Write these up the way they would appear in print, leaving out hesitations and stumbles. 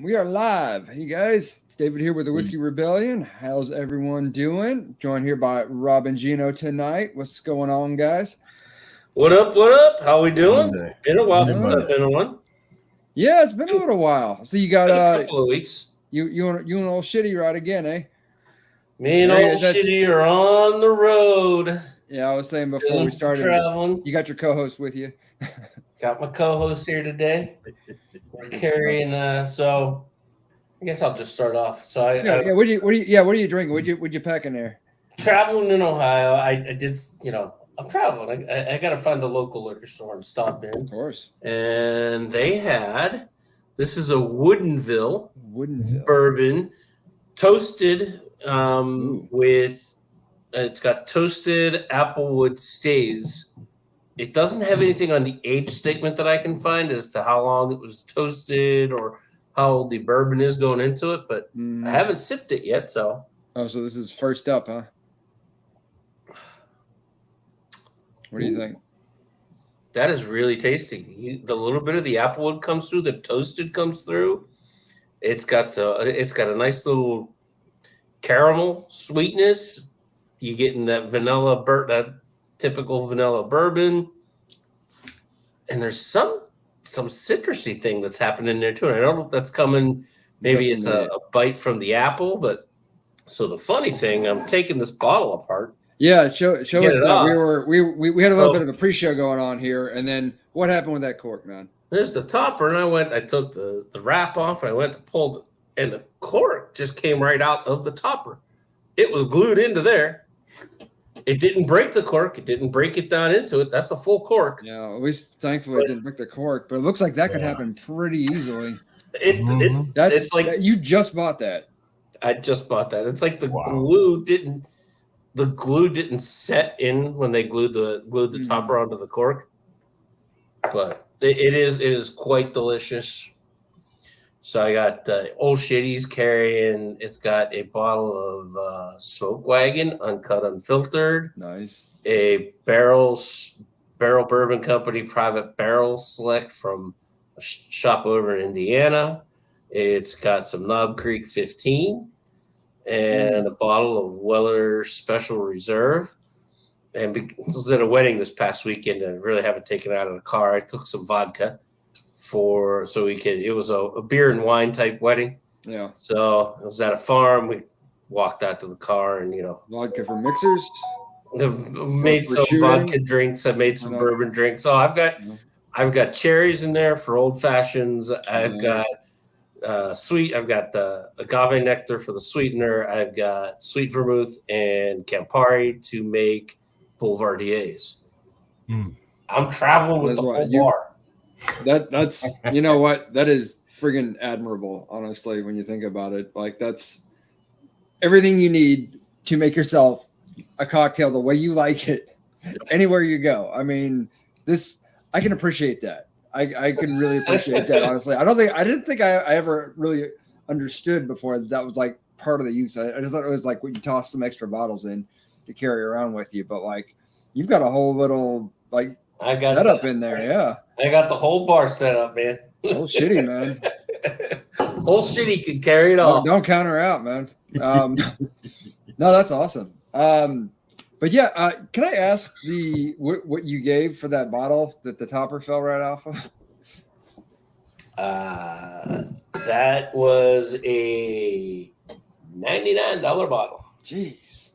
We are live. Hey guys, it's David here with the Whiskey Rebellion. How's everyone doing? Joined here by Rob and Gino tonight. What's going on, guys? What up? What up? How we doing? Monday. Been a while since I've been on. Yeah, it's been a little while. So you got a couple of weeks. You and old Shitty right again, eh? Me and old Shitty are on the road. Yeah, I was saying before we started, traveling. You got your co-host with you. Got my co-host here today. We're carrying. So I guess I'll just start off. So what are you drinking? What'd you pack in there? Traveling in Ohio. I did. I'm traveling. I got to find the local liquor store and stop in. Of course. And they had. This is a Woodinville bourbon, toasted with. It's got toasted applewood stays. It doesn't have anything on the age statement that I can find as to how long it was toasted or how old the bourbon is going into it, but I haven't sipped it yet. So so this is first up, huh? What do you think? That is really tasty. The little bit of the applewood comes through, the toasted comes through. It's got a nice little caramel sweetness. You getting that vanilla that typical vanilla bourbon, and there's some citrusy thing that's happening there too. And I don't know if that's coming. Maybe it's a bite from the apple, but so the funny thing, I'm taking this bottle apart. Yeah, show us that we had a little bit of a pre-show going on here, and then what happened with that cork, man? There's the topper, and I took the wrap off, and I went to pull it, and the cork just came right out of the topper. It was glued into there. It didn't break the cork. It didn't break it down into it. That's a full cork. Yeah, at least thankfully it didn't break the cork, but it looks like that could happen pretty easily. It's like you just bought that. I just bought that. It's like the glue didn't set in when they glued the topper onto the cork. But it is quite delicious. So I got Old Shitty's carrying. It's got a bottle of Smoke Wagon, uncut, unfiltered. Nice. A barrel bourbon company private barrel select from a shop over in Indiana. It's got some Knob Creek 15 and a bottle of Weller Special Reserve. And because I was at a wedding this past weekend and I really haven't taken it out of the car, I took some vodka. It was a beer and wine type wedding. Yeah. So it was at a farm. We walked out to the car and, vodka for mixers. I've made some vodka drinks. I made some bourbon drinks. So I've got cherries in there for old fashions. I've got sweet. I've got the agave nectar for the sweetener. I've got sweet vermouth and Campari to make boulevardiers. I'm traveling with the whole bar. That's you know what, that is friggin' admirable, honestly, when you think about it. Like, that's everything you need to make yourself a cocktail the way you like it anywhere you go. I mean, I can appreciate that. I can really appreciate that, honestly. I didn't think I ever really understood before that was like part of the use. I just thought it was like when you toss some extra bottles in to carry around with you, but like you've got a whole little like I got setup in there. Yeah, I got the whole bar set up, man. Old Shitty, man. Old Shitty can carry it all. Don't count her out, man. No, that's awesome. But yeah, can I ask what you gave for that bottle that the topper fell right off of? That was a $99 bottle. Jeez.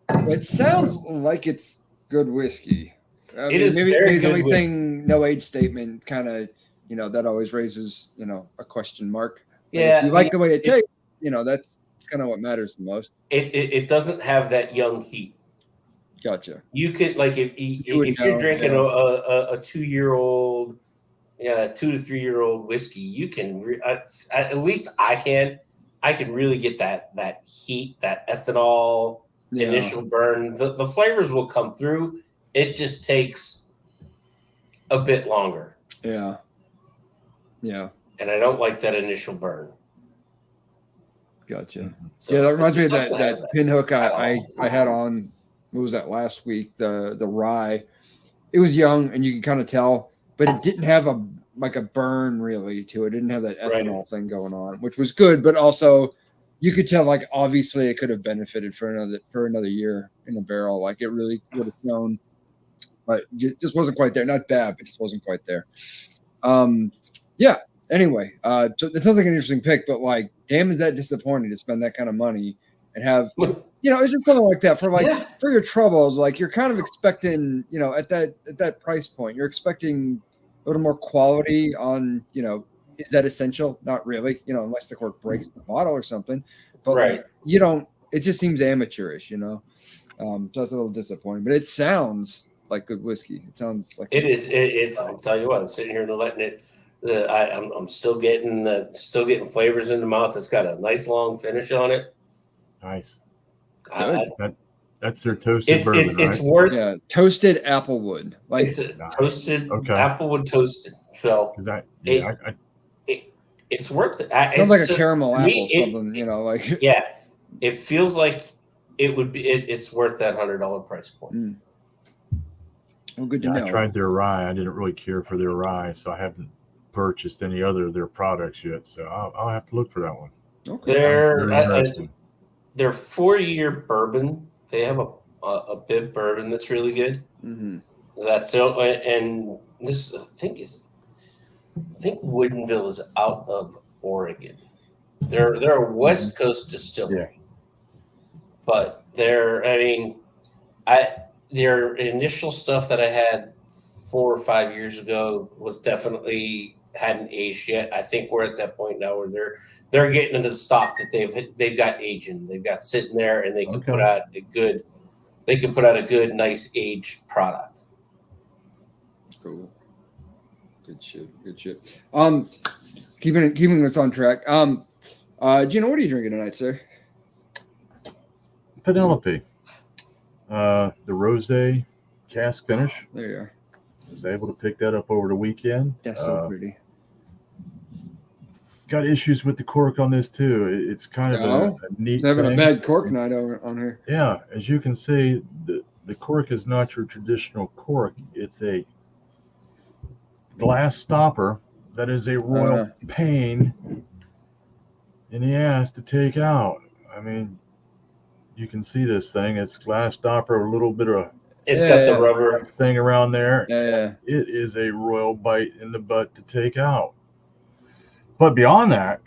It sounds like it's good whiskey. Maybe the only thing, no age statement, kind of, that always raises, a question mark. Yeah. If you like the way it tastes, that's kind of what matters the most. It doesn't have that young heat. Gotcha. You could, like, if you're drinking a 2-year-old, 2 to 3-year-old whiskey, you can, at least I can really get that heat, that ethanol initial burn. The flavors will come through. It just takes a bit longer. Yeah. Yeah. And I don't like that initial burn. Gotcha. So that reminds me of that pinhook I had on, what was that, last week, the rye. It was young and you can kind of tell, but it didn't have like a burn really to it. It didn't have that Right. ethanol thing going on, which was good, but also you could tell like obviously it could have benefited for another year in a barrel. Like it really would have shown, but it just wasn't quite there. Not bad, but just wasn't quite there. Yeah. Anyway, so it sounds like an interesting pick, but like, damn, is that disappointing to spend that kind of money and have, it's just something like that for for your troubles. Like you're kind of expecting, at that price point, you're expecting a little more quality on, is that essential? Not really, unless the cork breaks the bottle or something. But Right. like, you don't. It just seems amateurish, So that's a little disappointing. But it sounds like good whiskey. It sounds like it is. It's. I'll tell you what. I'm sitting here and letting it. I'm still getting flavors in the mouth. It's got a nice long finish on it. Nice. That's their toasted bourbon, right? It's worth toasted applewood. Like it's toasted applewood toasted. So it's worth it. Sounds like a caramel apple, something like. Yeah, it feels like it would be. It's worth that $100 price point. Mm. Well, good to know. I tried their rye. I didn't really care for their rye, so I haven't purchased any other of their products yet. So I'll have to look for that one. Okay. Their 4-year bourbon. They have a bib bourbon that's really good. Mm-hmm. And this I think Woodinville is out of Oregon. They're a West Coast distillery, but their initial stuff that I had 4 or 5 years ago was definitely hadn't aged yet. I think we're at that point now where they're getting into the stock that they've got aging. They've got sitting there, and they can put out a good nice aged product. Cool. Good shit. Keeping this on track. Gino, what are you drinking tonight, sir? Penelope. The rosé cask finish. There you are. I was able to pick that up over the weekend. That's so pretty. Got issues with the cork on this too. It's kind of a neat having thing. A bad cork night on here. Yeah, as you can see, the cork is not your traditional cork. It's a glass stopper that is a royal pain in the ass to take out. I mean, you can see this thing. It's glass stopper, a little bit of got the rubber thing around there. Yeah. It is a royal bite in the butt to take out. But beyond that,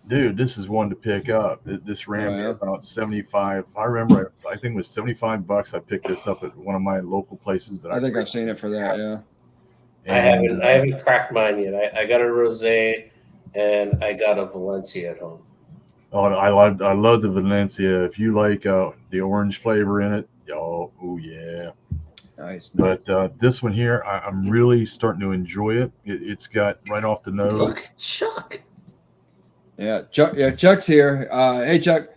dude, this is one to pick up. This ran me about 75. I remember, I think it was $75. I picked this up at one of my local places that I think I've seen it for that. Yeah. And I haven't cracked mine yet. I got a rosé and I got a Valencia at home. Oh, I love the Valencia. If you like the orange flavor in it, yeah. Nice. But this one here, I'm really starting to enjoy it. It's got right off the nose. Look at Chuck. Yeah, Chuck. Yeah, Chuck's here. Hey, Chuck.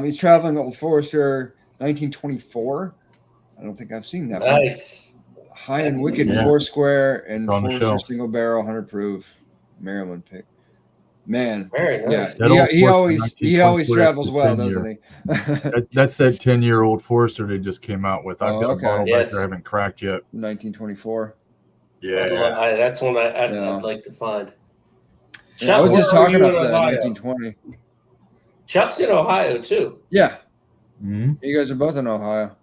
He's traveling Old Forester, 1924. I don't think I've seen that. Nice. One. High and Wicked Foursquare and Forester single barrel 100 proof Maryland pick. Man, very nice. Yeah, he always travels well, doesn't he? That's that 10-year-old Forester they just came out with. I've got a bottle back there I haven't cracked yet. 1924. Yeah, that's one I'd like to find. Chuck, I was just talking about that 1920. Chuck's in Ohio too. Yeah, mm-hmm. You guys are both in Ohio.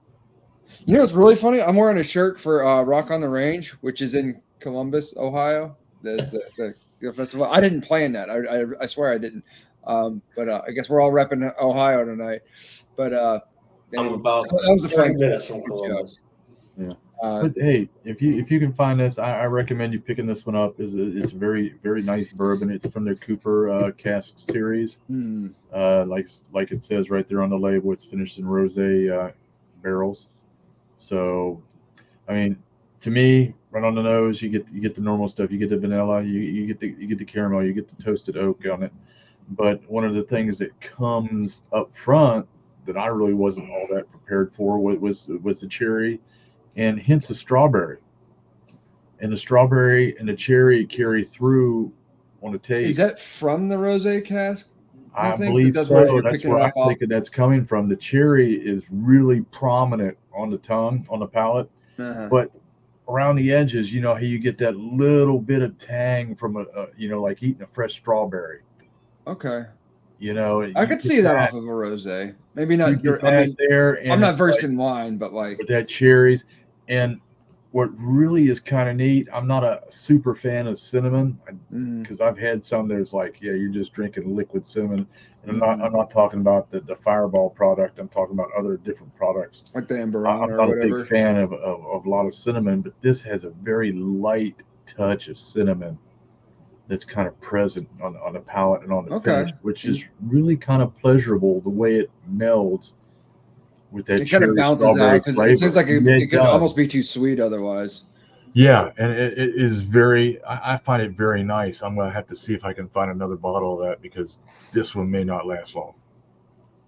You know what's really funny? I'm wearing a shirt for Rock on the Range, which is in Columbus, Ohio. The festival. I didn't plan that. I swear I didn't. But I guess we're all repping Ohio tonight. But I'm about that was 30 minutes from Columbus. Yeah. But hey, if you can find this, I recommend you picking this one up. It's a very, very nice bourbon. It's from their Cooper cask series. Like it says right there on the label, it's finished in rosé barrels. So, I mean, to me, right on the nose, you get the normal stuff. You get the vanilla, you get the caramel, you get the toasted oak on it. But one of the things that comes up front that I really wasn't all that prepared for was the cherry and hints of strawberry. And the strawberry and the cherry carry through on the taste. Is that from the rosé cask? I believe so. That's where I think that's coming from. The cherry is really prominent on the tongue, on the palate, but around the edges, you know, how you get that little bit of tang from you know, like eating a fresh strawberry. Okay. You know, I could see that off of a rosé. Maybe not. I mean, there, and I'm not versed in wine, but like with that cherries. And what really is kind of neat, I'm not a super fan of cinnamon because I've had some that's like, yeah, you're just drinking liquid cinnamon. And I'm not talking about the Fireball product. I'm talking about other different products. Like the Amberon I'm or not whatever. a big fan of a lot of cinnamon, but this has a very light touch of cinnamon that's kind of present on the palate and on the finish, which is really kind of pleasurable the way it melds with that. It kind of bounces out because it seems like it could almost be too sweet otherwise. Yeah, and it is very. I find it very nice. I'm gonna have to see if I can find another bottle of that because this one may not last long.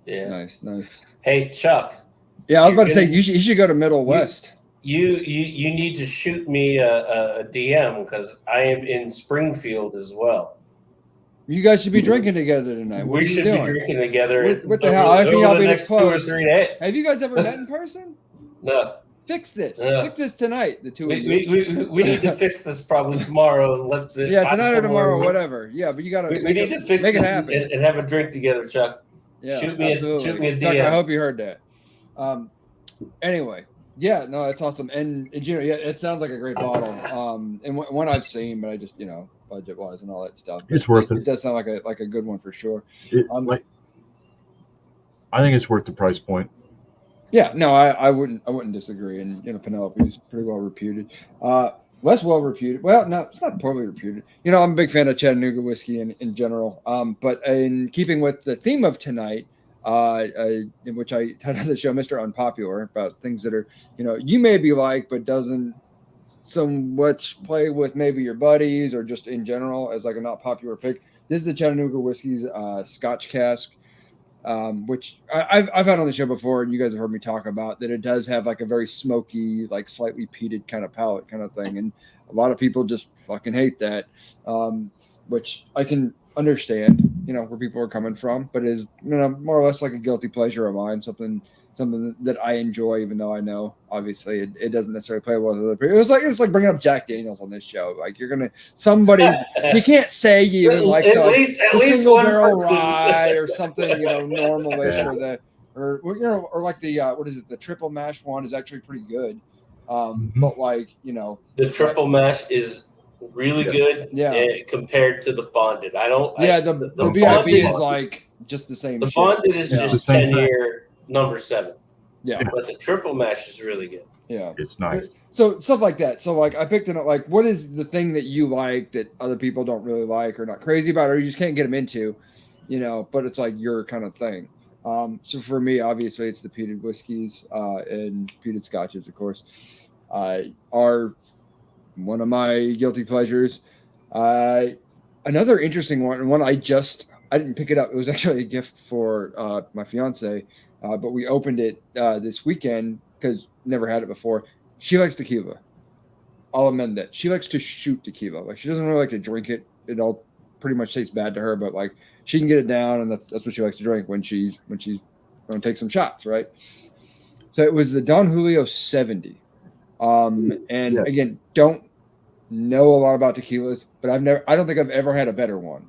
Yeah, nice. Hey, Chuck. Yeah, I was about to say you should go to Middle West. You need to shoot me a DM because I am in Springfield as well. You guys should be drinking together tonight. What we should be drinking together. What the hell? How can y'all be this close? 2 or 3 days. Have you guys ever met in person? No. Fix this. Fix this tonight. The two of you. We need to fix this probably tomorrow and let the tonight or tomorrow, whatever. Yeah, but you gotta. We need to fix this and have a drink together, Chuck. Yeah, shoot me a DM. Chuck, I hope you heard that. Anyway, yeah, no, that's awesome. And you know, yeah, it sounds like a great bottle. And one I've seen, but I just budget wise and all that stuff. It's worth it. It does sound like a good one for sure. I think it's worth the price point. Yeah, no, I wouldn't disagree. And Penelope's pretty well reputed. Less well reputed. Well, no, it's not poorly reputed. I'm a big fan of Chattanooga whiskey in general. But in keeping with the theme of tonight, in which I titled the show Mr. Unpopular, about things that are, you maybe like, but doesn't so much play with maybe your buddies or just in general as like a not popular pick. This is the Chattanooga Whiskey's Scotch cask. Which I've had on the show before, and you guys have heard me talk about that. It does have like a very smoky, like slightly peated kind of palate kind of thing, and a lot of people just fucking hate that, which I can understand, where people are coming from. But it is, more or less like a guilty pleasure of mine, something that I enjoy, even though I know obviously it doesn't necessarily play well with other people. It's like bringing up Jack Daniels on this show. Like you're gonna you can't say you even like at least single one barrel person. rye or something, normalish or like the what is it? The triple mash one is actually pretty good. But like the triple mash is really good. Compared to the bonded, the BIB is like just the same. The bonded is just 10-year. Number 7. Yeah. But the triple mash is really good. Yeah. It's nice. So stuff like that. So like I picked it up, like what is the thing that you like that other people don't really like or not crazy about, or you just can't get them into, but it's like your kind of thing. So for me, obviously it's the peated whiskeys and peated scotches, of course, are one of my guilty pleasures. Another interesting one I didn't pick it up. It was actually a gift for my fiance. But we opened it this weekend because never had it before. She likes tequila. I'll amend that. She likes to shoot tequila. Like she doesn't really like to drink it. It all pretty much tastes bad to her, but like she can get it down, and that's what she likes to drink when she's going to take some shots, right? So it was the Don Julio 70. Again, don't know a lot about tequilas, but I don't think I've ever had a better one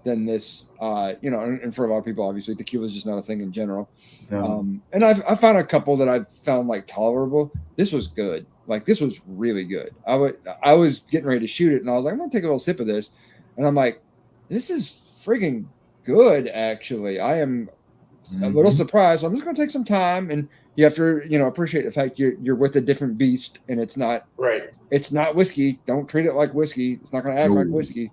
than this, and for a lot of people, obviously, tequila is just not a thing in general. And I found a couple that I've found like tolerable. This was good. Like this was really good. I was getting ready to shoot it, and I was like, I'm gonna take a little sip of this, and I'm like, this is friggin' good. Actually, I am a little surprised. I'm just gonna take some time, and you have to, appreciate the fact you're with a different beast, and it's not right. It's not whiskey. Don't treat it like whiskey. It's not gonna act like whiskey.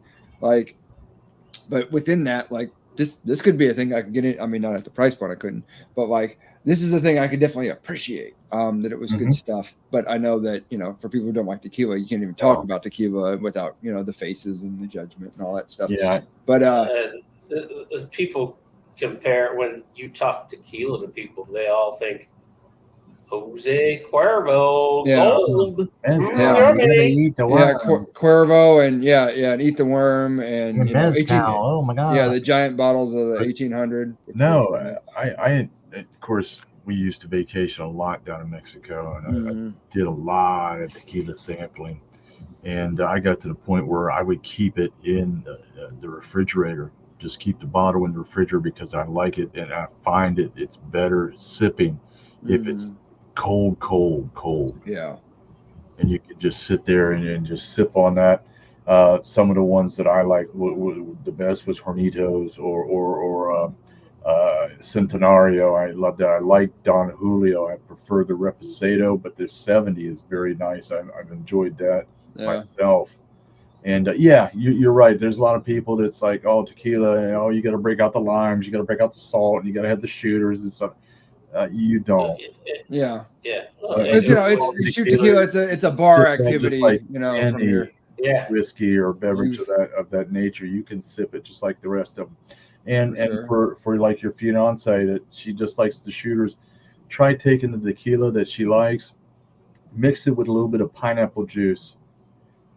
But within that, like this could be a thing I could get in. I mean, not at the price point I couldn't, but like this is a thing I could definitely appreciate. That it was good stuff. But I know that for people who don't like tequila, you can't even talk about tequila without the faces and the judgment and all that stuff. Yeah. But people compare when you talk tequila to people, they all think Jose Cuervo, gold. Cuervo and and Eat the Worm and oh my god, the giant bottles of the 1800. No, I of course we used to vacation a lot down in Mexico, and I did a lot of tequila sampling. And I got to the point where I would keep it in the refrigerator, just keep the bottle in the refrigerator because I like it, and I find it's better sipping if it's cold. Yeah. And you can just sit there and just sip on that. Some of the ones that I like the best was Hornitos or Centenario. I love that. I like Don Julio. I prefer the Reposado, but this 70 is very nice. I've enjoyed that myself. And you're right. There's a lot of people that's like, oh, tequila, you got to break out the limes, you got to break out the salt, and you got to have the shooters and stuff. You don't. Yeah. Because, you shoot tequila. It's a bar activity. Like from your whiskey or beverage of that nature. You can sip it just like the rest of them. And for like your fiance that she just likes the shooters, try taking the tequila that she likes, mix it with a little bit of pineapple juice,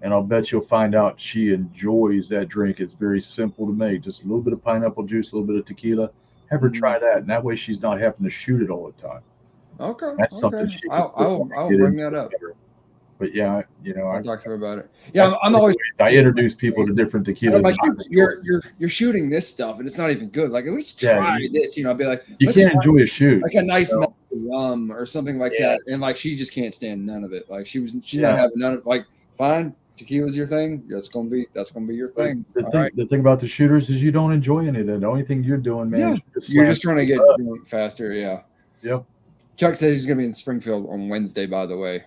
and I'll bet you'll find out she enjoys that drink. It's very simple to make. Just a little bit of pineapple juice, a little bit of tequila. Have her try that, and that way she's not having to shoot it all the time. Okay, that's something she can I'll bring that up. But yeah, I'll talk to her about it. Yeah, I'm always. I introduce people to different tequilas. Like you're shooting this stuff, and it's not even good. Like at least try this. I'll be like, you can't enjoy a shoot, like a nice rum or something like that, and like she just can't stand none of it. Like she's not having none of like fine. Tequila's your thing. That's gonna be your thing. The thing about the shooters is you don't enjoy any of that. The only thing you're doing, man, you're just trying to get drunk faster. Yeah. Yep. Chuck says he's gonna be in Springfield on Wednesday. By the way,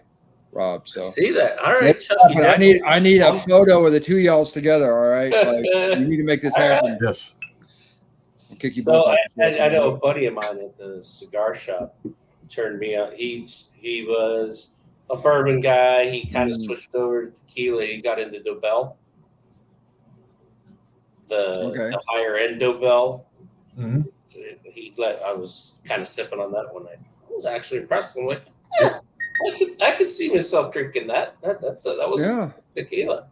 Rob. So see that. All right, Chuck. I need a photo of the two y'alls together. All right. Like, you need to make this happen. Yes. I'll kick you so I know a buddy of mine at the cigar shop turned me out. He was a bourbon guy. He kind of switched over to tequila. He got into Dobel, the higher end Dobel. Mm-hmm. So I was kind of sipping on that one. I was actually impressed. I'm like, I could see myself drinking that. That was tequila.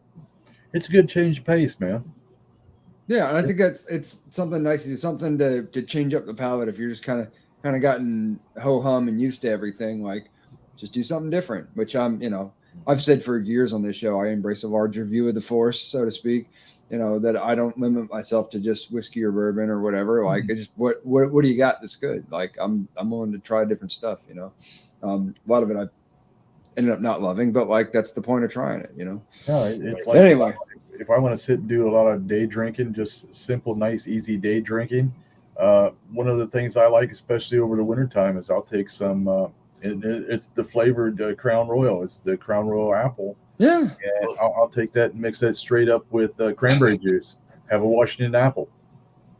It's a good change of pace, man. Yeah, and I think it's something nice to do, something to change up the palate if you're just kind of gotten ho hum and used to everything. Like, just do something different, which I've said for years on this show. I embrace a larger view of the force, so to speak. That I don't limit myself to just whiskey or bourbon or whatever. Like, it's just what do you got that's good? Like, I'm willing to try different stuff. A lot of it I ended up not loving, but like that's the point of trying it. No, it's like anyway. If I want to sit and do a lot of day drinking, just simple, nice, easy day drinking. One of the things I like, especially over the wintertime, is I'll take some. It's the flavored Crown Royal. It's the Crown Royal apple. Yeah. And I'll take that and mix that straight up with cranberry juice. Have a Washington apple.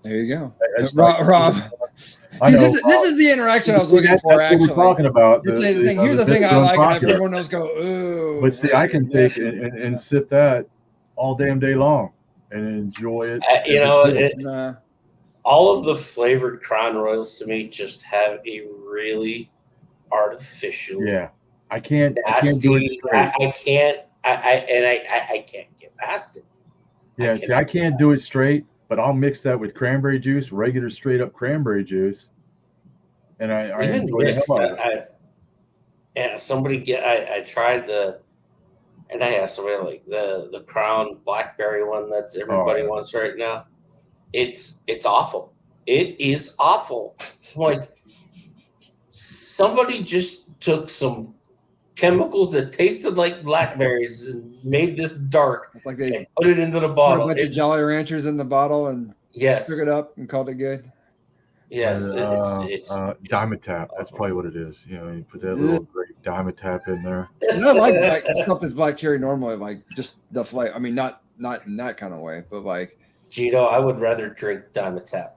There you go. Rob. See, this is the interaction I was looking for. That's what we're talking about. Here's the thing I like, and everyone else go, ooh. But see, I can take it and sip that all damn day long and enjoy it. All of the flavored Crown Royals to me just have a really artificial. Yeah, I can't do it straight. I can't get past it. Yeah, I can't do it straight, but I'll mix that with cranberry juice, regular straight up cranberry juice, and I enjoy the hell out of it. I tried and I asked somebody like the Crown Blackberry one that everybody wants right now. It's awful. It is awful. Like, somebody just took some chemicals that tasted like blackberries and made this dark. It's like they put it into the bottle. Put a bunch of Jolly Ranchers in the bottle and took it up and called it good. Yes, it's Dimetap. That's probably what it is. You put that little grape Dimetap in there. And I like stuff that's black cherry normally, like just the flavor. I mean, not in that kind of way, but like. Gino, I would rather drink Dimetap.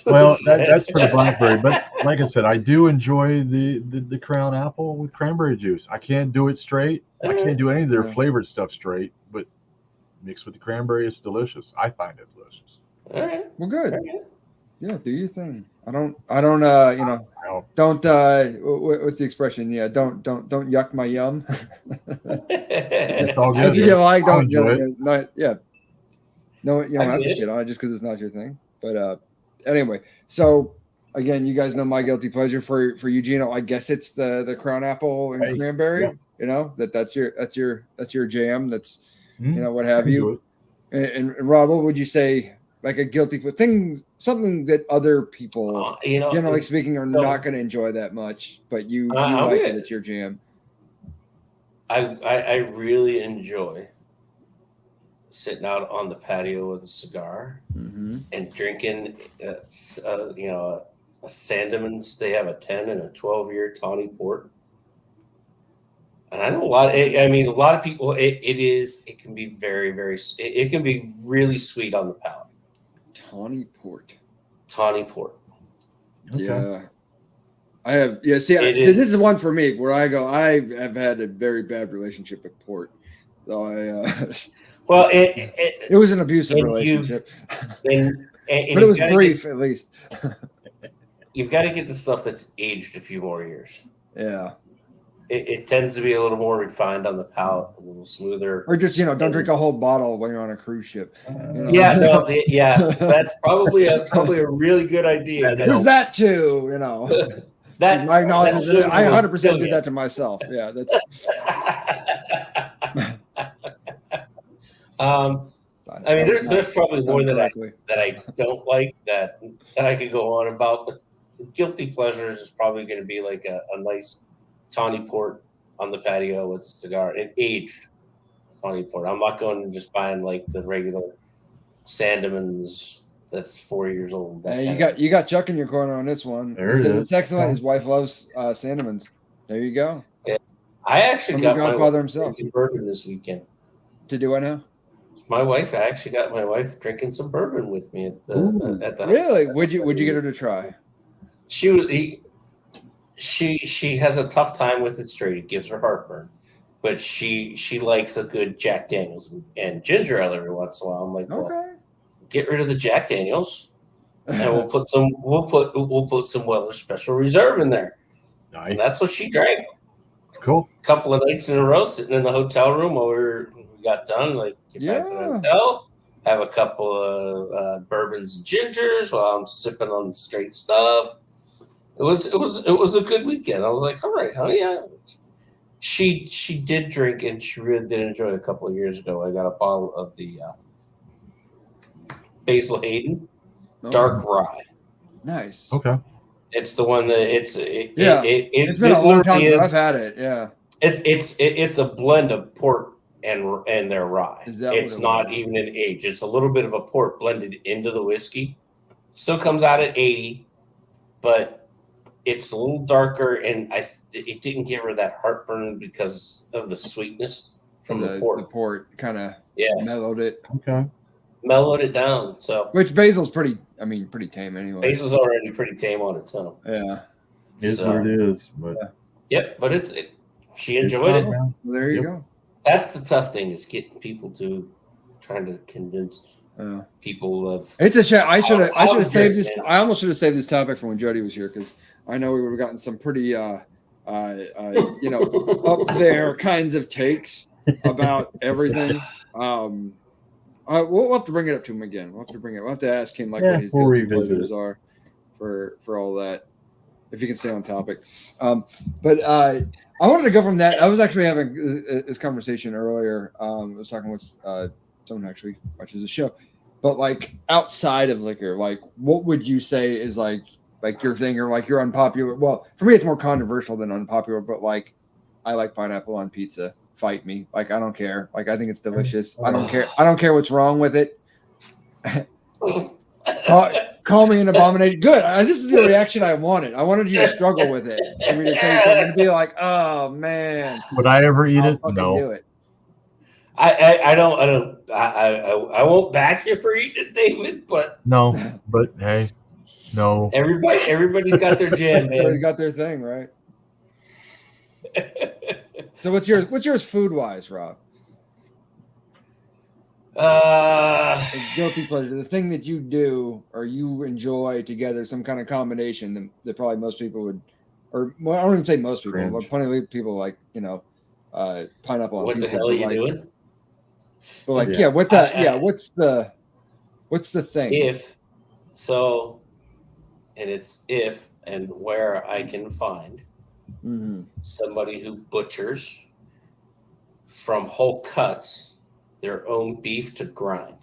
Well, that's for the blackberry, but like I said, I do enjoy the Crown Apple with cranberry juice. I can't do it straight. I can't do any of their flavored stuff straight, but mixed with the cranberry is delicious. I find it delicious. All right. Well, good. Yeah, do your thing. Don't what's the expression? Yeah, don't yuck my yum. It's all good. As you like, don't no, you don't have to shit on it just because it's not your thing. But anyway, so again, you guys know my guilty pleasure for Eugene. I guess it's the crown apple and cranberry. Yeah. You know, that's your jam. That's what have you. And Rob, what would you say? Like a guilty thing, something that other people, generally speaking, are not going to enjoy that much, but you like it. It's your jam. I really enjoy sitting out on the patio with a cigar and drinking, a Sandeman's. They have a 10 and a 12-year tawny port. And I know a lot of people, it can be very, very, it can be really sweet on the palate. Tawny port. Okay. Yeah. I have, this is one for me where I go, I have had a very bad relationship with port. So it was an abusive relationship. But it was brief, at least. You've got to get the stuff that's aged a few more years. Yeah. It tends to be a little more refined on the palate, a little smoother. Or just, don't drink a whole bottle when you're on a cruise ship. That's probably a really good idea. There's that too, That my knowledge is I 100% did that to myself. Yeah, that's. There's probably more that I don't like that I could go on about, but guilty pleasures is probably going to be like a nice tawny port on the patio with a cigar, an aged tawny port. I'm not going to just buying like the regular Sandeman's that's 4 years old. You got Chuck in your corner on this one. It's excellent. His wife loves Sandeman's. There you go. Yeah. I actually got Godfather himself bourbon this weekend. To do what now? I actually got my wife drinking some bourbon with me at the Really? Would you get her to try? She has a tough time with it straight. It gives her heartburn, but she likes a good Jack Daniels and ginger ale every once in a while. I'm like, well, get rid of the Jack Daniels, and we'll put some Weller Special Reserve in there. Nice. And that's what she drank. Cool. A couple of nights in a row, sitting in the hotel room while we got done. Like, get back to the hotel, have a couple of bourbons and gingers while I'm sipping on the straight stuff. It was a good weekend. I was like, all right, yeah. She did drink, and she really did enjoy it a couple of years ago. I got a bottle of the Basil Hayden dark rye. Nice. Okay. It's the one that it's been a long time since I've had it. Yeah. It's a blend of port and their rye. It's not even an age. It's a little bit of a port blended into the whiskey. Still comes out at 80, but it's a little darker, and it didn't give her that heartburn because of the sweetness from the port. The port kind of mellowed it. Okay. Mellowed it down. So which basil's pretty tame anyway. Basil's already pretty tame on its own. Yeah. It's what it is. But but she enjoyed it. Well, there you go. That's the tough thing, is getting people to trying to convince people of. It's a shame. I should have saved this. I almost should have saved this topic for when Jody was here, because I know we would have gotten some pretty up there kinds of takes about everything. We'll have to bring it up to him again. We'll have to ask him what his guilty pleasures are for all that, if you can stay on topic. But I wanted to go from that. I was actually having this conversation earlier. I was talking with someone who actually watches the show, but like outside of liquor, like what would you say is like your thing, or like your unpopular? Well, for me, it's more controversial than unpopular, but like I like pineapple on pizza. Fight me. Like, I don't care. Like, I think it's delicious. I don't care. I don't care what's wrong with it. Call me an abomination. Good. This is the reaction I wanted. I wanted you to struggle with it. I mean, to say something and be like, oh man. Would I ever eat it? No. Do it. I won't bash you for eating it, David, but no, but hey, no. Everybody's got their jam, man. Everybody's got their thing, right? So what's yours food wise, Rob? Guilty pleasure, the thing that you do or you enjoy together, some kind of combination that probably most people would, or well, I don't even say most people, but plenty of people like pineapple on pizza. What the hell are you doing? But like, what's the thing? and it's if and where I can find somebody who butchers from whole cuts their own beef to grind.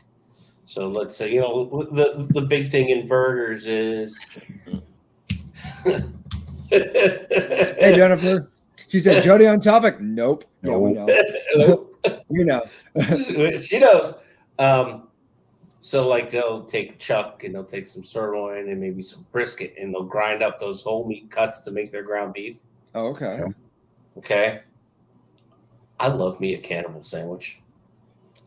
So let's say, the big thing in burgers is. Hey, Jennifer. She said, Jody on topic? Nope. Yeah, we know. You know. She knows. So like they'll take chuck and they'll take some sirloin and maybe some brisket and they'll grind up those whole meat cuts to make their ground beef. Oh, okay. Okay. I love me a cannibal sandwich.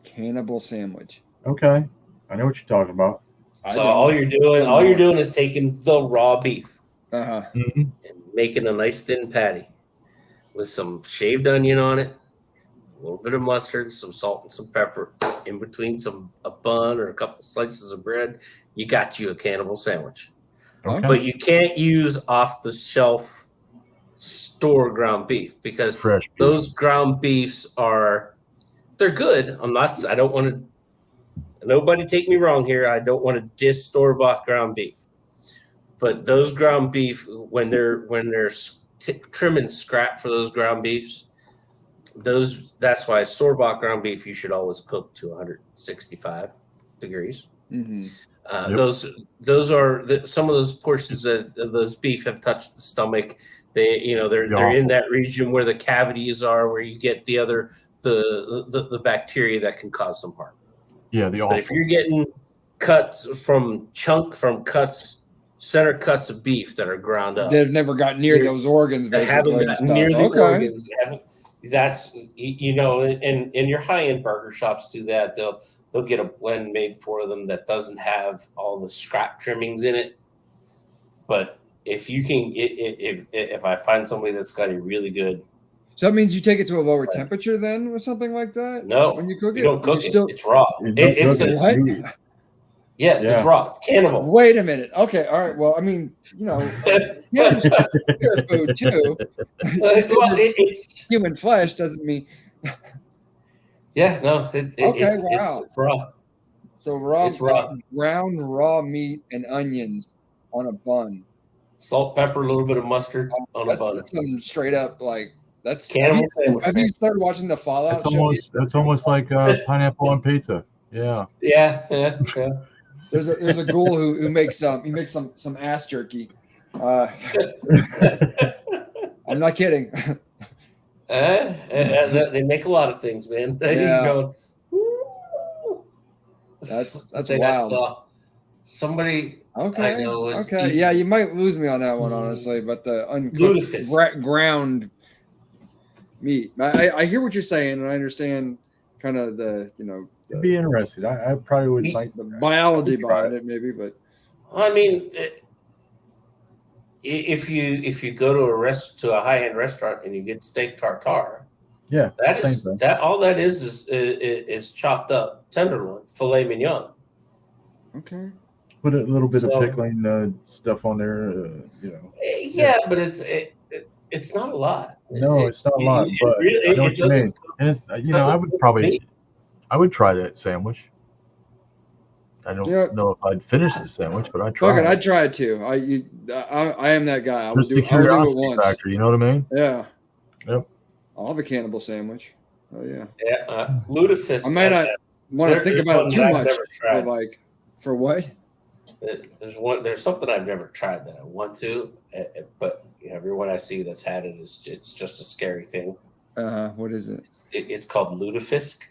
Cannibal sandwich. Okay. I know what you're talking about. So all you're doing is taking the raw beef and making a nice thin patty with some shaved onion on it, a little bit of mustard, some salt and some pepper, in between a bun or a couple slices of bread. You got you a cannibal sandwich. Okay. But you can't use off the shelf store ground beef because fresh beef. Those ground beefs they're good. I don't want to. Nobody take me wrong here. I don't want to diss store-bought ground beef, but those ground beef, when they're trimming scrap for those ground beefs, that's why store-bought ground beef you should always cook to 165 degrees. Those are some of those portions of those beef have touched the stomach. They're in that region where the cavities are, where you get the bacteria that can cause some harm. Yeah, but if you're getting cuts center cuts of beef that are ground up, they've never got near those organs. Haven't gotten near the organs. That's and your high end burger shops do that. They'll get a blend made for them that doesn't have all the scrap trimmings in it. But if you can, if I find somebody that's got a really good. So that means you take it to a lower temperature then or something like that? No, when you cook you don't cook it. It's raw. What? Yes, it's raw. It's cannibal. Wait a minute. Okay, all right. Well, I mean, food too. It's human flesh doesn't mean. Yeah, no. It's raw. So ground raw meat and onions on a bun. Salt, pepper, a little bit of mustard on a bun. That's some straight up that's cannibal sandwich. Have you started watching the Fallout show? That's almost like pineapple on pizza. Yeah. Yeah. There's a ghoul who makes some ass jerky. I'm not kidding. They make a lot of things, man. Yeah. That's wild. I saw somebody. Okay. I know okay. Yeah, you might lose me on that one, honestly. But the uncooked ground meat. I hear what you're saying, and I understand kind of It'd be interesting. I probably would like the biology behind it, maybe. But I mean, if you go to a high end restaurant and you get steak tartare, that all that is chopped up tenderloin, filet mignon. Okay. Put a little bit of pickling stuff on there, Yeah, but it's not a lot. No, it's not a lot. But I know what you mean. And I would try that sandwich. I don't know if I'd finish the sandwich, but I'd try. I'd try it too. I am that guy. I would do it once. Factor, you know what I mean? Yeah. Yep. I'll have a cannibal sandwich. Oh yeah. Yeah. Lutefisk. I might not want to think about it too much. But for what? There's something I've never tried that I want to, but everyone I see that's had it it's just a scary thing. What is it? It's called lutefisk.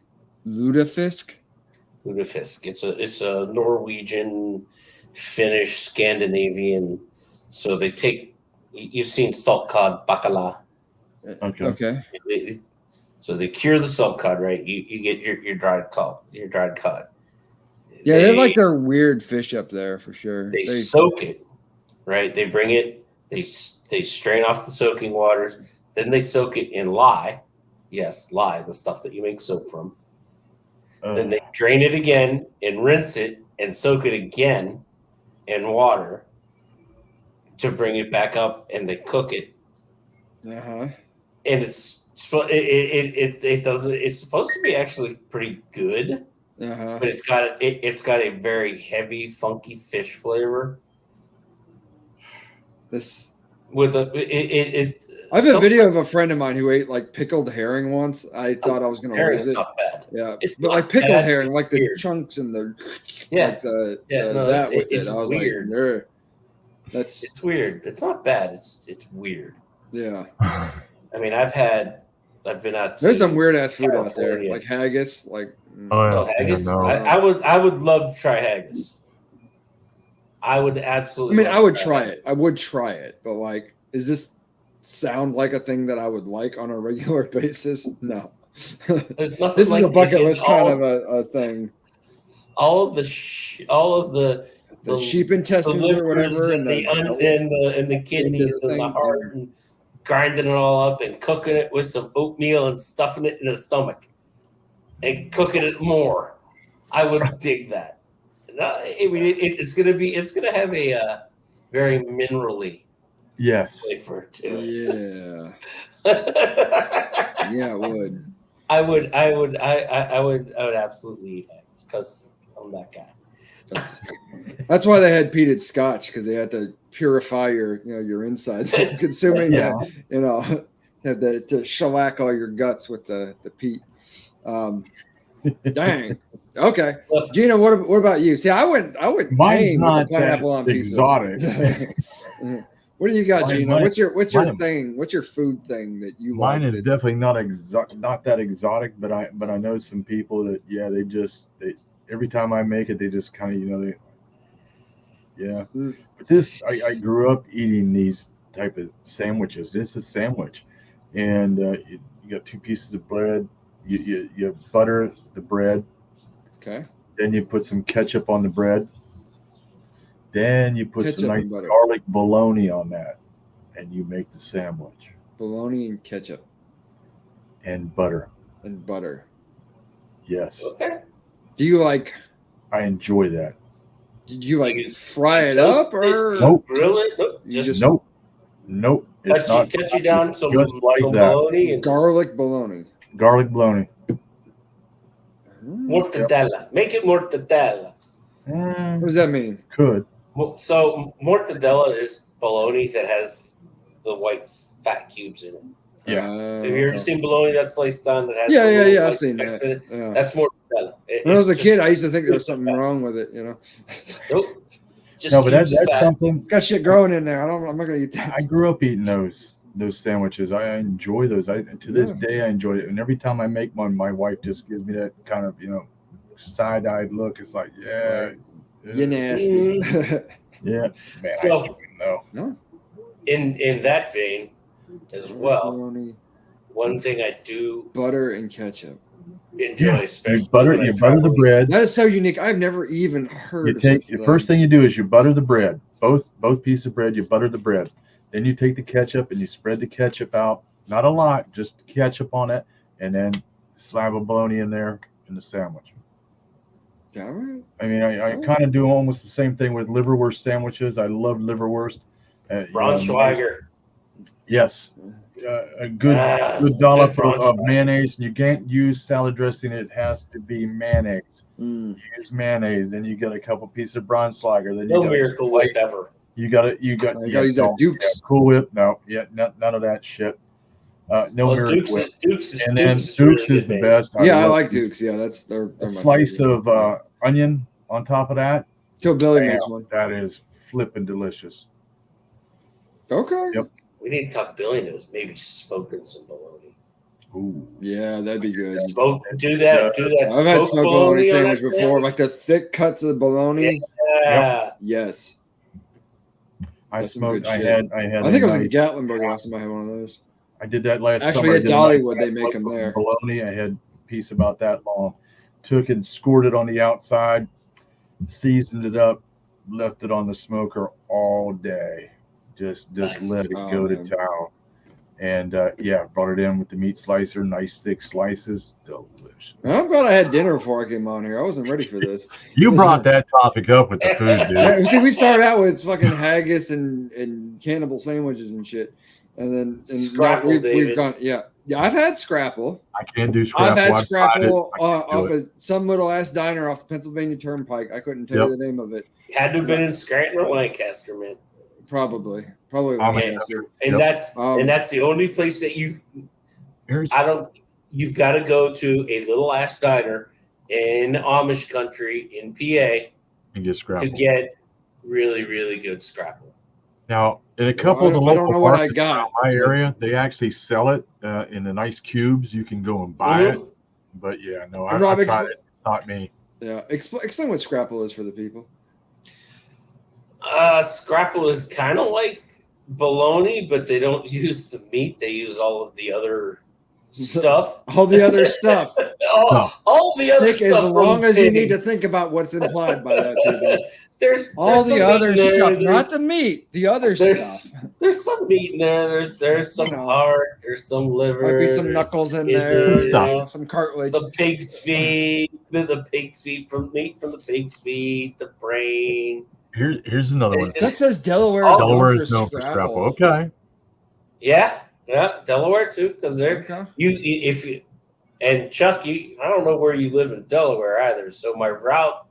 Lutefisk. Lutefisk. It's a Norwegian, Finnish, Scandinavian. So they take. You've seen salt cod bacala. Okay. So they cure the salt cod, right? You get your dried cod. Yeah, they're like their weird fish up there for sure. They soak it, right? They bring it. They strain off the soaking waters. Then they soak it in lye. Yes, lye, the stuff that you make soap from. Then they drain it again and rinse it and soak it again in water to bring it back up, and they cook it. And it's supposed to be actually pretty good. But it's got a very heavy, funky fish flavor. This with it. I have a video of a friend of mine who ate like pickled herring once. I thought I was gonna herring lose is it. not bad. Yeah, It's but not like pickled bad, herring, it's like the weird. chunks and the Yeah. like that with it's it. I was weird. like, "Nerd." That's It's weird. It's not bad. It's weird. yeah. I mean, I've been out to There's some weird ass food out there, California. like haggis. Like Oh, yeah, haggis. no. I would love to try haggis. I would I absolutely. mean, love I would to try haggis. it. I would try it, but like, is this sound like a thing that I would like on a regular basis? No. There's nothing. This like is a bucket taking list kind of a thing. all of the Sheep intestines or whatever, and the kidneys and the heart, and grinding it all up and cooking it with some oatmeal and stuffing it in the stomach and cooking it more. I would dig that. I mean, it's gonna have a very minerally Yes. flavor to it. Yeah. Yeah, it would. I would absolutely eat eggs because I'm that guy. That's why they had peated scotch, because they had to purify your insides. Consuming Yeah. that, had to shellac all your guts with the peat. Dang. Okay, Gina, what about you? See, I would Mine's tame not with a pineapple on that pizza. exotic. What do you got, Gina? Mine- What's your mine- thing? What's your food thing that you Mine like? is definitely not that exotic, but I know some people that they every time I make it they just kind of Mm. But this I grew up eating these type of sandwiches. This is a sandwich, and you got two pieces of bread. You butter the bread. Okay. Then you put some ketchup on the bread. Then you put Ketchup some nice and butter. garlic bologna on that, and you make the sandwich. Bologna and ketchup And butter. and butter. Yes, Okay. Do you like? I enjoy that. Did you like Do you fry it toast up or? it? Nope. Grill it? Nope. You Just just Nope. It's not cut you down some just like that. bologna and garlic bologna. Garlic bologna. mortadella. Make it mortadella. What does that mean? Could. So mortadella is bologna that has the white fat cubes in it. Yeah. Have you ever seen bologna that's sliced down that has Yeah, the little I've white seen specks that. in it? Yeah. That's mortadella. When I was a It's kid, just- I used to think there was something wrong with it. Nope. Just No, but cubes of that's fat. something. It's got shit growing in there. I'm not gonna eat that. I grew up eating those sandwiches. I enjoy those. To this day I enjoy it. And every time I make one, my wife just gives me that kind of side-eyed look. It's like, yeah, You're nasty. yeah, man. So- I don't know. No. In that vein, as well, Bologna, one thing I do butter and ketchup. enjoy, You especially butter when I the travel bread. That is so unique. I've never even heard. You of take such a the first thing. thing you do is you butter the bread. Both pieces of bread, you butter the bread. Then you take the ketchup and you spread the ketchup out. Not a lot, just ketchup on it, and then slab of bologna in there in the sandwich. Yeah, all right. I mean, I kind of do almost the same thing with liverwurst sandwiches. I love liverwurst. Braunschweiger. Yes. A good Good dollop of Braunschweiger. mayonnaise. You can't use salad dressing. It has to be mayonnaise. Mm. You use mayonnaise, then you get a couple pieces of Braunschweiger. Then No you Miracle Whip ever. You gotta You gotta use that Dukes. Cool Whip. No, none of that shit. No Well, Miracle Dukes Whip. is And then Dukes Dukes really is the good, best. Yeah, I love like Dukes. Yeah, they're A my slice favorite. of onion on top of that. Till Billy Bam, makes one. that is flipping delicious. Okay. Yep. We need to talk Billy into maybe smoking some bologna. Ooh. Yeah, that'd be good. Do that. I've had smoked bologna on sandwich that before, like the thick cuts of bologna. Yeah. Yes. I That's some smoked. good I shit. had. I think I was in nice- Gatlinburg last time I had one of those. I did that last Actually, summer. I at did a nice Dollywood, they make them loaf of there. Bologna. I had a piece about that long. Took and scored it on the outside, seasoned it up, left it on the smoker all day. Just Nice. let it Oh, go to man. town. And brought it in with the meat slicer, nice thick slices, delicious. I'm glad I had dinner before I came on here. I wasn't ready for this. You brought that topic up with the food, Yeah, dude. see, we started out with fucking haggis and cannibal sandwiches and shit, and then now Scrapple, we've David. gone. Yeah. I've had scrapple. I can't do scrapple. I've had I've tried it. scrapple I can't do off it. of some little ass diner off the Pennsylvania Turnpike. I couldn't tell you the name of it. Had to have been in Scranton or Lancaster, man. Probably. And that's the only place that you've got to go to a little ass diner in Amish country in PA and get scrapple to get really, really good scrapple. Now, in a couple of the local I don't know what I markets got. in my area, they actually sell it in the nice cubes. You can go and buy it. But yeah, no, I tried it. It's not me. Yeah, explain what scrapple is for the people. Scrapple is kind of like bologna, but they don't use the meat. They use all of the other stuff. All the other stuff. all the other stuff. As long as you need to think about what's implied by that, people. There's the other stuff, not the meat. The other stuff. There's some meat in there. There's some heart. There's some liver. Might be some knuckles in there. Some cartilage. Some pig's feet. The pig's feet from the pig's feet. The brain. Here's another one. That says Delaware. Delaware is known for scrapple. Okay. Yeah, Delaware too, because they're and Chuck, I don't know where you live in Delaware either. So my route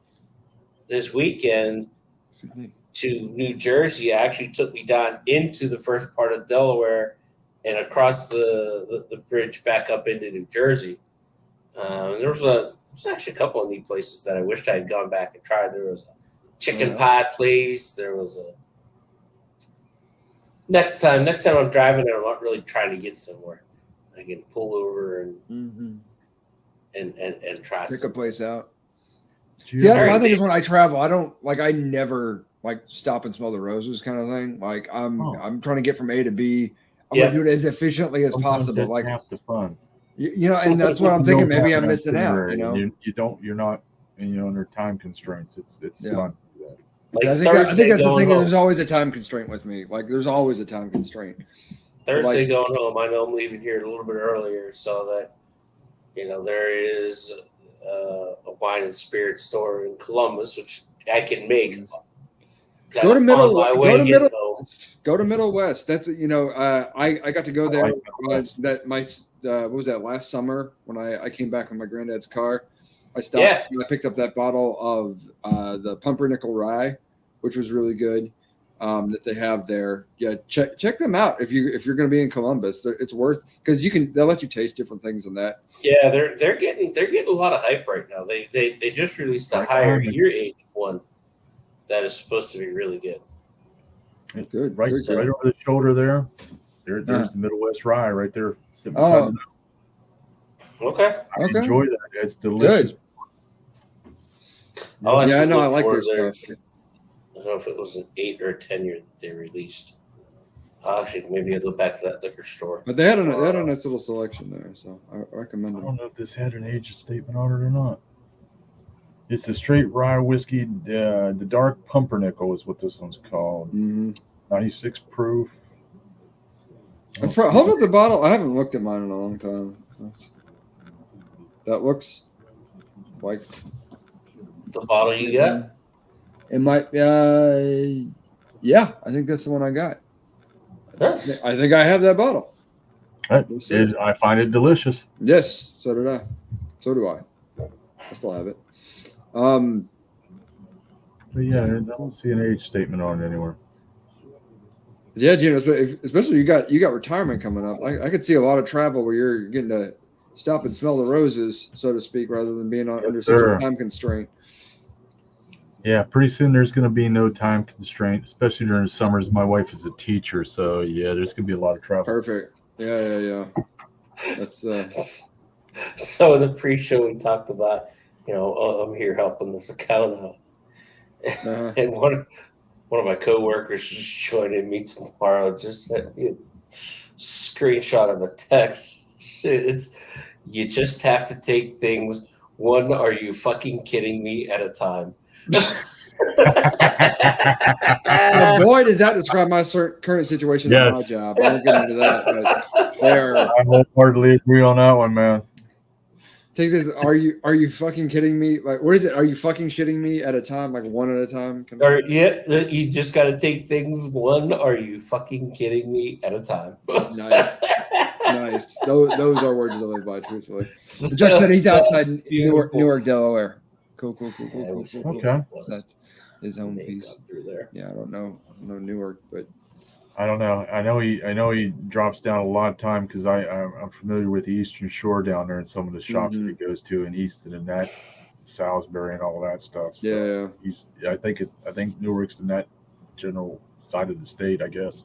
this weekend to New Jersey actually took me down into the first part of Delaware and across the bridge back up into New Jersey. There's actually a couple of neat places that I wished I had gone back and tried. There was a chicken pie place. There was a next time I'm driving and I'm not really trying to get somewhere, I can pull over and try pick a place out. See, that's my thing is when I travel, I never stop and smell the roses kind of thing. Like I'm trying to get from A to B. I'm gonna do it as efficiently as possible. That's like half the fun. And that's what I'm thinking. Maybe I'm missing out. You're not under time constraints. It's fun. I think that's the thing. There's always a time constraint with me. Like there's always a time constraint. Thursday going home, I know I'm leaving here a little bit earlier so that there is a wine and spirit store in Columbus, which I can make. Go to Middle West. That's I got to go there. What was that last summer when I came back with my granddad's car? I stopped and I picked up that bottle of the Pumpernickel Rye, which was really good. That they have there. Yeah, check them out if you're going to be in Columbus. It's worth because they'll let you taste different things than that. Yeah, they're getting a lot of hype right now. They just released a higher year age one that is supposed to be really good. Good, right over the shoulder there. There's the Middle West Rye right there. Okay. I enjoy that. It's delicious. Good. I know. I like their stuff. I don't know if it was an 8 or 10 year that they released. Actually, maybe I'll go back to that liquor store. But they had a nice little selection there, so I recommend it. I don't know if this had an age statement on it or not. It's a straight rye whiskey. The dark pumpernickel is what this one's called. Mm-hmm. 96 proof. Hold up the bottle. I haven't looked at mine in a long time. That looks like the bottle you got. It might. Yeah, I think that's the one I got. Yes. I think I have that bottle. I find it delicious. Yes, so did I. So do I. I still have it. But yeah, I don't see an age statement on it anywhere. Yeah, Gino, especially you got retirement coming up. I could see a lot of travel where you're getting to stop and smell the roses, so to speak, rather than being under such a time constraint. Yeah, pretty soon there's going to be no time constraint, especially during the summers. My wife is a teacher, so yeah, there's going to be a lot of travel. Perfect. Yeah. That's So in the pre-show we talked about, I'm here helping this account out, and one of my coworkers just joining me tomorrow. Just sent me a screenshot of a text. It's you just have to take things one. Are you fucking kidding me? At a time. Boy, does that describe my current situation in my job. I won't get into that, but I wholeheartedly agree on that one, man. Take this. Are you fucking kidding me? Like, what is it? Are you fucking shitting me at a time? Like one at a time? You just got to take things one. Are you fucking kidding me at a time? Nice. Those are words to live by, truthfully. Jeff said he's outside Newark, Delaware. Cool. Okay. That's his home May have piece. gone through there. Yeah, I don't know Newark, but I don't know. I know he drops down a lot of time because I'm familiar with the Eastern Shore down there and some of the shops that he goes to in Easton and that Salisbury and all that stuff. So yeah. I think Newark's in that general side of the state, I guess.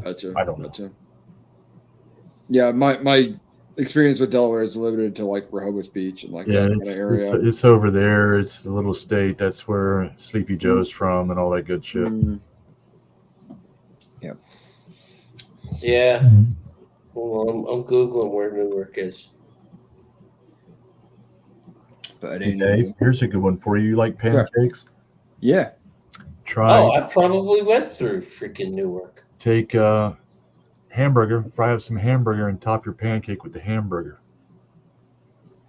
Gotcha. I don't know. Yeah, my experience with Delaware is limited to like Rehoboth Beach and like that kind of area. It's over there. It's a little state. That's where Sleepy Joe's from and all that good shit. Yeah. Yeah. Well, I'm googling where Newark is. But Hey, Dave, here's a good one for you. You like pancakes? Yeah. I probably went through freaking Newark. Take hamburger, fry up some hamburger, and top your pancake with the hamburger.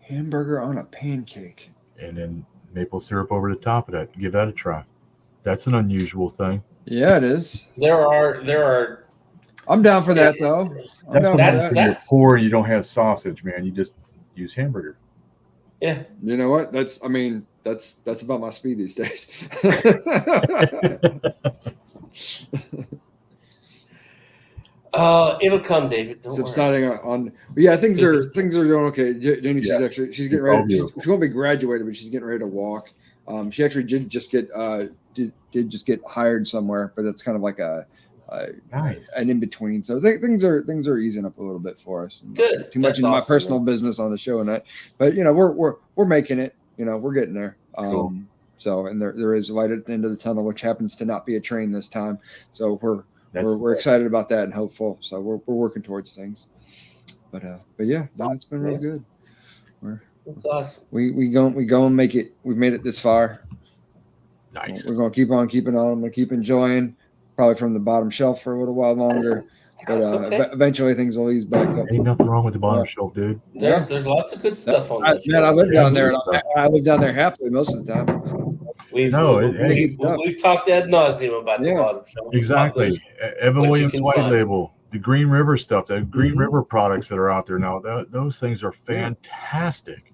Hamburger on a pancake. And then maple syrup over the top of that. Give that a try. That's an unusual thing. Yeah, it is. There are. I'm down for that though. That's poor. You don't have sausage, man. You just use hamburger. Yeah. You know what? That's about my speed these days. It'll come, David. Don't Subsiding on. Yeah, things are doing okay. Jenny, she's getting ready. She won't be graduated, but she's getting ready to walk. She actually did just get hired somewhere, but it's kind of like an in between. So things are easing up a little bit for us. Good. Too much into my personal business on the show and that, but we're making it. We're getting there. Cool. So and there is light at the end of the tunnel, which happens to not be a train this time. So we're excited about that and hopeful. So we're working towards things. But yeah, it's been real good. That's awesome. We go and make it. We've made it this far. Nice. We're going to keep on keeping on. I'm going to keep enjoying. Probably from the bottom shelf for a little while longer, but eventually things will ease back up. Ain't nothing wrong with the bottom shelf, dude. There's lots of good stuff on that. Man, I live down there, and I live down there happily most of the time. We've talked ad nauseum about the bottom shelf. Exactly. Evan Williams White Label, the Green River stuff, the Green River products that are out there now. Those things are fantastic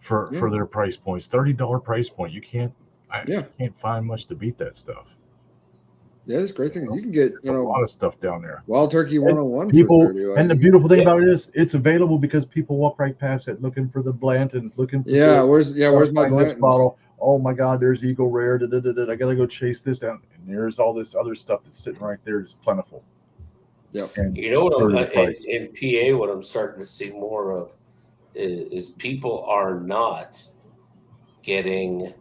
for their price points. $30 price point. You can't find much to beat that stuff. Yeah, it's great thing. You can get a lot of stuff down there. Wild Turkey 101. And the beautiful thing about it is it's available because people walk right past it looking for the Blanton's, looking for where's my Blanton's bottle? Oh my God, there's Eagle Rare. I gotta go chase this down. And there's all this other stuff that's sitting right there, just plentiful. Yeah. You know what in PA, what I'm starting to see more of is people are not getting.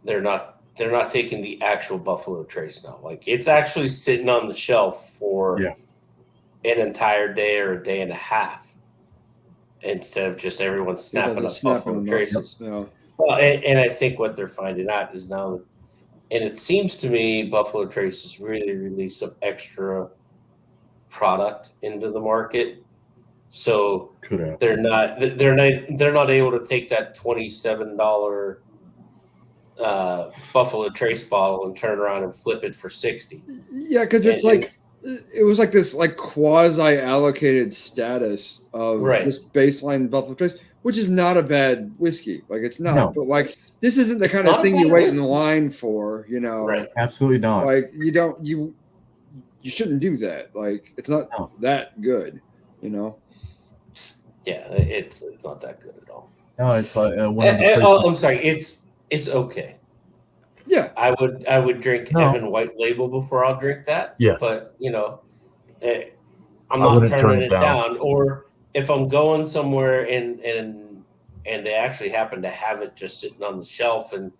They're not taking the actual Buffalo Trace now. Like it's actually sitting on the shelf for an entire day or a day and a half instead of just everyone snapping up Buffalo Traces. Yeah. Well, and I think what they're finding out is now, and it seems to me Buffalo Traces really release some extra product into the market. So they're not able to take that $27 Buffalo Trace bottle and turn around and flip it for $60. Yeah, because it's it was like this like quasi allocated status of just baseline Buffalo Trace, which is not a bad whiskey. Like it's not, but like this isn't the kind of thing you wait in the line for. Right? Absolutely not. Like you shouldn't do that. Like it's not that good. Yeah, it's not that good at all. No, it's like I'm sorry, it's okay. Yeah, I would drink Evan White Label before I'll drink that. Yes, but I'm not turning it down. Or if I'm going somewhere and they actually happen to have it just sitting on the shelf, and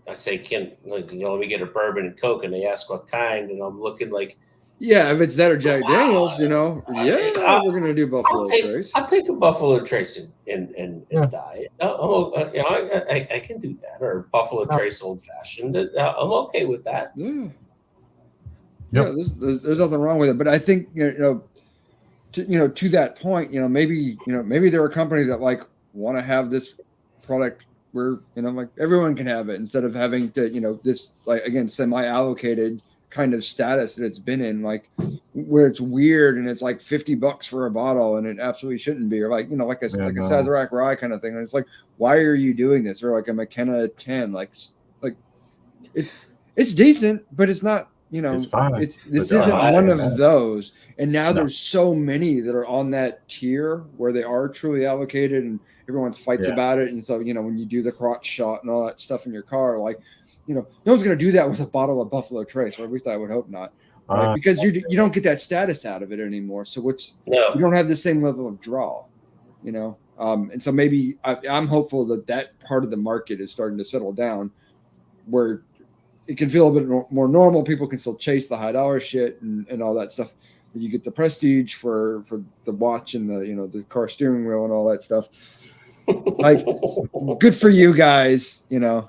I say, let me get a bourbon and Coke, and they ask what kind, and I'm looking like. Yeah, if it's that or Jack Daniels, we're gonna do Buffalo Trace. I'll take a Buffalo Trace and die. I can do that, or Buffalo Trace Old Fashioned. I'm okay with that. Yeah, there's nothing wrong with it. But I think to that point, maybe there are companies that like want to have this product where like everyone can have it instead of having to this like again semi-allocated kind of status that it's been in, like where it's weird and it's like $50 for a bottle and it absolutely shouldn't be, or like, you know, like a Sazerac Rye kind of thing. And it's like, why are you doing this? Or like a McKenna 10, like it's decent, but it's not, you know, it's fine. This isn't one of those. And now there's so many that are on that tier where they are truly allocated and everyone's fights about it. And so, you know, when you do the crotch shot and all that stuff in your car, like, you know, no one's going to do that with a bottle of Buffalo Trace, or at least I would hope not, right? Because you don't get that status out of it anymore. So you don't have the same level of draw, you know? And so maybe I'm hopeful that part of the market is starting to settle down where it can feel a bit more normal. People can still chase the high dollar shit and all that stuff. But you get the prestige for the watch and the, you know, the car steering wheel and all that stuff. Like, good for you guys, you know.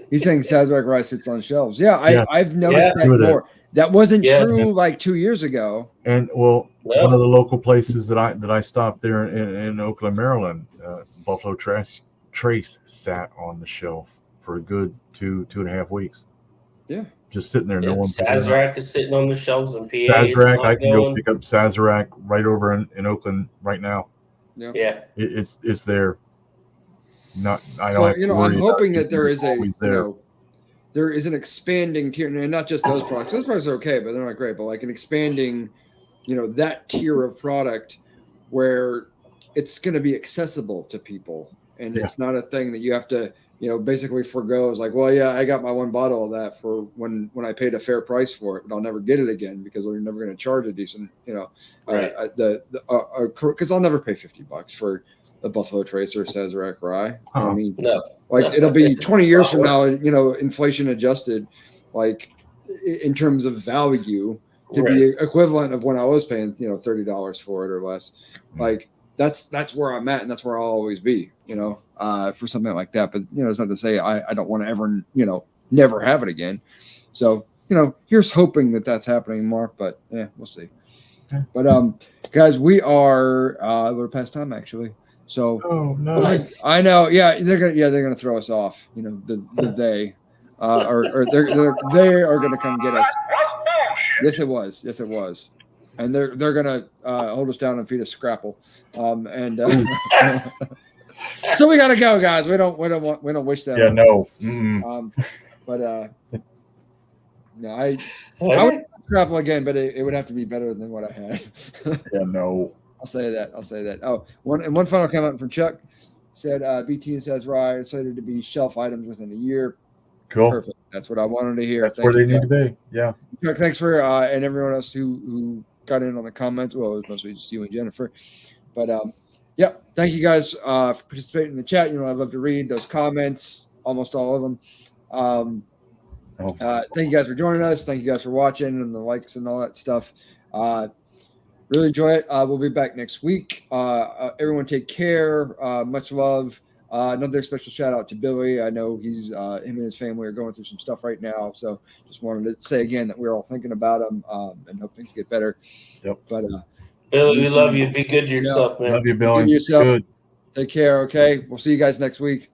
He's saying Sazerac Rye sits on shelves. Yeah, I've noticed that more. That wasn't true like 2 years ago. And one of the local places that I stopped there in Oakland, Maryland, Buffalo Trace sat on the shelf for a good 2.5 weeks. Yeah, just sitting there. No one. Sazerac is sitting on the shelves in PA. Sazerac, I can go pick up Sazerac right over in Oakland right now. Yeah, it's there. Not I don't. So, you know, I'm hoping that there is there is an expanding tier, and not just those products. Those products are okay, but they're not great. But like an expanding, you know, that tier of product where it's going to be accessible to people, and it's not a thing that you have to, you know, basically forgo. It's like, well, yeah, I got my one bottle of that for when I paid a fair price for it, but I'll never get it again because we're never going to charge a decent, you know, because I'll never pay $50 for a Buffalo Trace or Sazerac Rye. I mean, it'll be 20 years from now, you know, inflation adjusted, like in terms of value, to be equivalent of when I was paying, you know, $30 for it or less. Like that's where I'm at, and that's where I'll always be, you know, for something like that. But you know, it's not to say I don't want to ever, you know, never have it again. So, you know, here's hoping that that's happening, Mark. But yeah, we'll see. But guys, we are a little past time actually. So nice. I know, they're gonna throw us off. You know, they are gonna come get us. Yes, it was, and they're gonna hold us down and feed us Scrapple, and so we gotta go, guys. We don't wish that. Yeah, no. But no, I would Scrapple again, but it would have to be better than what I had. Yeah, no. I'll say that. Oh, one final comment from Chuck said BT and says Rye excited to be shelf items within a year. Cool. Perfect. That's what I wanted to hear. That's where they need to be. Yeah. Chuck, thanks for and everyone else who got in on the comments. Well, it was mostly just you and Jennifer. But thank you guys for participating in the chat. You know, I love to read those comments, almost all of them. Thank you guys for joining us. Thank you guys for watching and the likes and all that stuff. Really enjoy it. We'll be back next week. Everyone take care. Much love. Another special shout out to Billy. I know him and his family are going through some stuff right now. So just wanted to say again that we're all thinking about him and hope things get better. Yep. But Billy, we love you. Be good to yourself, man. Love you, Billy. Be good to yourself. Good. Take care. Okay. We'll see you guys next week.